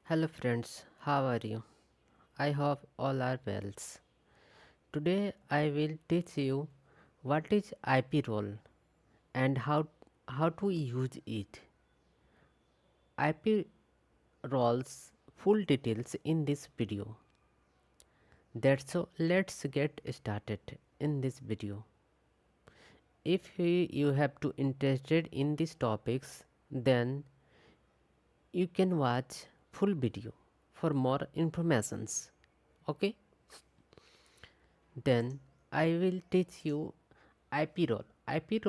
Hello friends, how are you? I hope all are well. Today I will teach you what is IP role and how to use it. IP roles full details in this video. That's so let's get started in this video. If you have to interested in these topics, then you can watch full video for more informations. Okay? Then I will teach you IP role. IP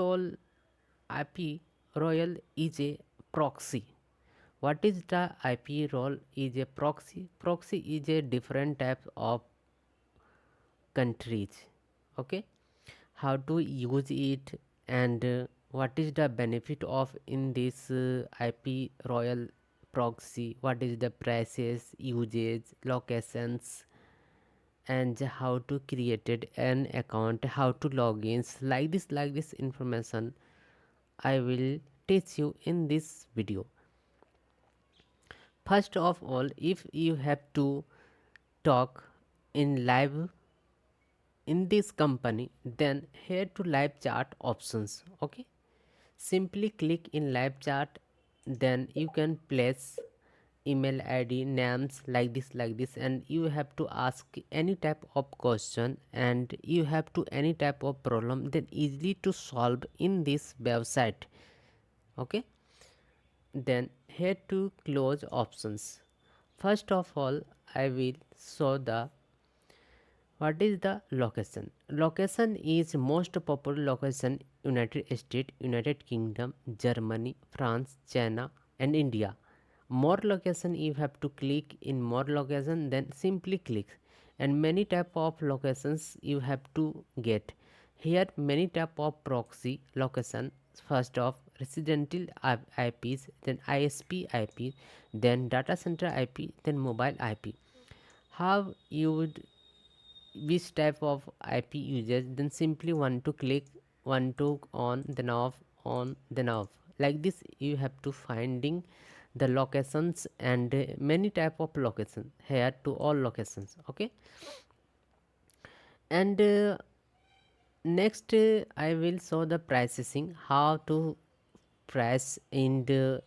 Royal is a proxy. What is the IP role is a proxy? Proxy is a different type of countries. Okay, how to use it and what is the benefit of in this IP Royal proxy? What is the prices, usage, locations, and how to created an account, how to logins, like this information I will teach you in this video. First of all, if you have to talk in live in this company, then here to live chat options. Okay, simply click in live chat, then you can place email id names like this, and you have to ask any type of question and you have to any type of problem then easily to solve in this website. Okay, then here to close options. First of all, I will show the what is the location. Location is most popular location: United States, United Kingdom, Germany, France, China, and India. More location, you have to click in more location, then simply click, and many type of locations you have to get here. Many type of proxy location. First of residential IPs, then ISP IP, then data center IP, then mobile IP. How you would which type of IP users, then simply want to click, want to on, then off, on, then off. Like this, you have to finding the locations and many type of location here to all locations. Okay, and next I will show the pricing, how to price in the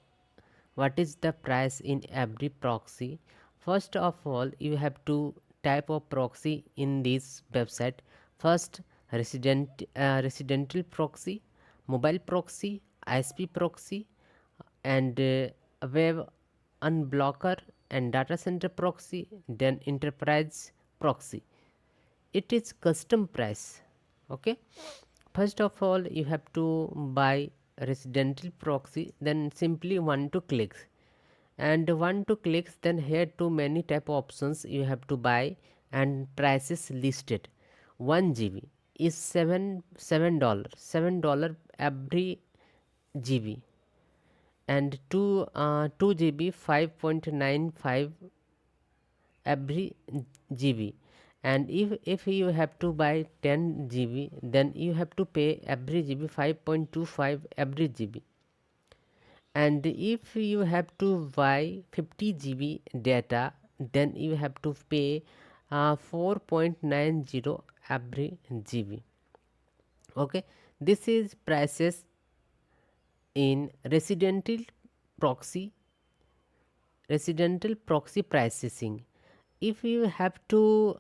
what is the price in every proxy. First of all, you have to type of proxy in this website. First, residential proxy, mobile proxy, ISP proxy, and web unblocker, and data center proxy, then enterprise proxy. It is custom price. Okay, first of all you have to buy residential proxy, then simply one to clicks, and one to clicks, then here too many type of options you have to buy and prices listed. 1 GB is $7 every GB, and 2 GB 5.95 every GB. And if you have to buy 10 GB, then you have to pay every GB 5.25 every GB. And if you have to buy 50 GB data, then you have to pay 4.90 every GB. Okay, this is prices in residential proxy pricing. If you have to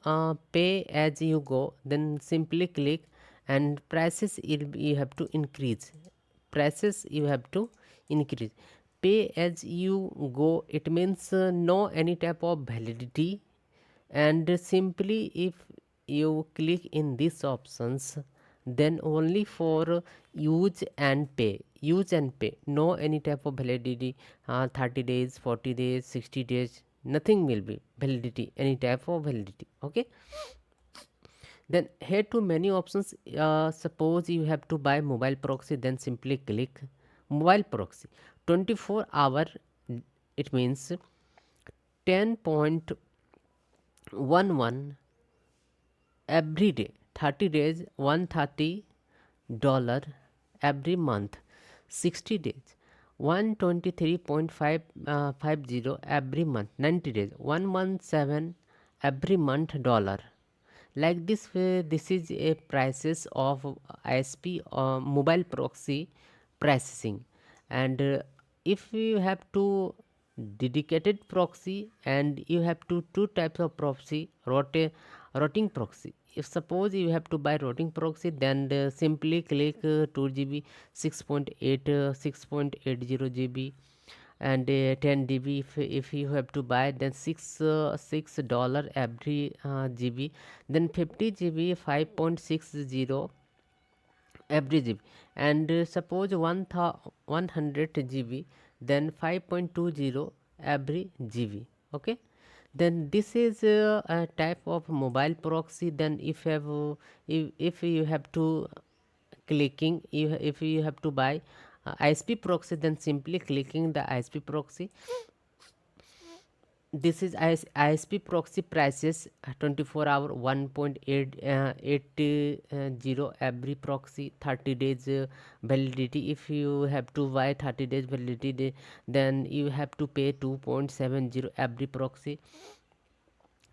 pay as you go, then simply click, and prices you have to increase. Prices you have to increase. Pay as you go, it means no any type of validity, and simply if you click in these options, then only for use and pay, no any type of validity, 30 days, 40 days, 60 days, nothing will be validity, any type of validity. Okay, then here to many options. Suppose you have to buy mobile proxy, then simply click mobile proxy 24 hour. It means 10.11 every day, 30 days, $130 every month, 60 days, 123.550 every month 90 days, 117 every month dollar. Like this way, this is a prices of ISP mobile proxy processing. And if you have to dedicated proxy, and you have two types of proxy, routing proxy. If suppose you have to buy routing proxy, then simply click 2 GB 6.8 6.80 GB, and 10 GB. If you have to buy, then $6 every GB, then 50 GB 5.60 every GB, and suppose 100 GB, then 5.20 every GB. Okay, then this is a type of mobile proxy. Then if you have to clicking, if you have to buy ISP proxy, then simply clicking the ISP proxy. This is ISP proxy prices 24 hour 1.880 every proxy, 30 days validity. If you have to buy 30 days validity, then you have to pay 2.70 every proxy.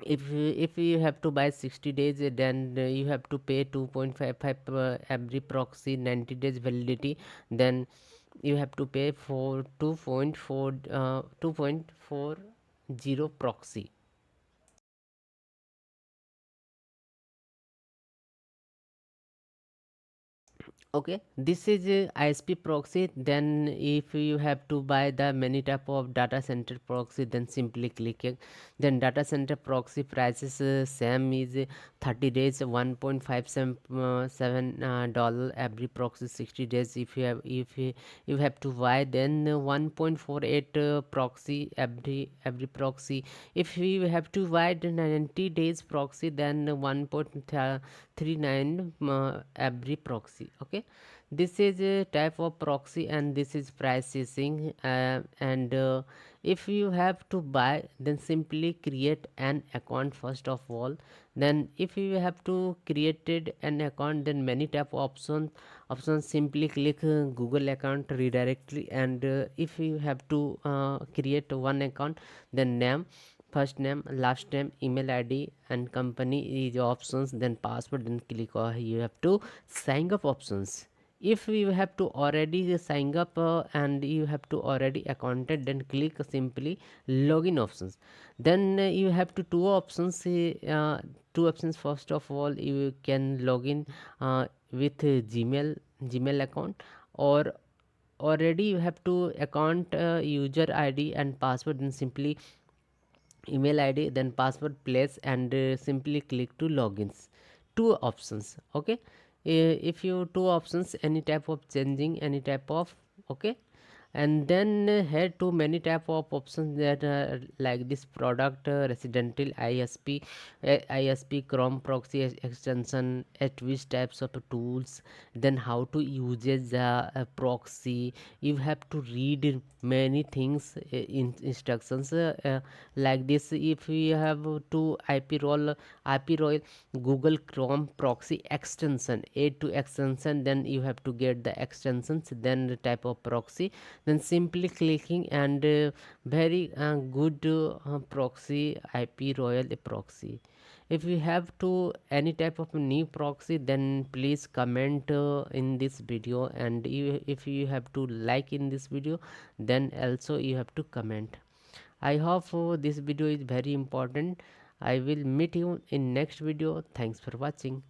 If you have to buy 60 days, then you have to pay 2.55 every proxy, 90 days validity. Then you have to pay for 2.40 proxy. Okay, this is ISP proxy. Then if you have to buy the many type of data center proxy, then simply click it. Then data center proxy prices same is 30 days 1.57 dollar every proxy, 60 days. If you have to buy, then 1.48 proxy every proxy. If you have to buy the 90 days proxy, then 1.39 every proxy. Okay, this is a type of proxy, and this is pricing. And if you have to buy, then simply create an account first of all. Then if you have to created an account, then many type of options, simply click Google account redirectly. And if you have to create one account, then name, first name, last name, email ID, and company is options. Then password, then click you have to sign up options. If you have to already sign up and you have to already accounted, then click simply login options. Then you have to two options. First of all, you can login with Gmail account, or already you have to account user ID and password, and simply email id, then password place, and simply click to logins. Two options. Okay, if you two options, any type of changing, any type of. Okay, and then head to many type of options that like this product residential ISP Chrome proxy extension, at which types of tools, then how to uses a proxy. You have to read many things in instructions like this. If you have to IPRoyal Google Chrome proxy extension, add to extension, then you have to get the extensions, then the type of proxy, then simply clicking, and very good proxy, IPRoyal proxy. If you have to any type of new proxy, then please comment in this video. And if you have to like in this video, then also you have to comment. I hope this video is very important. I will meet you in next video. Thanks for watching.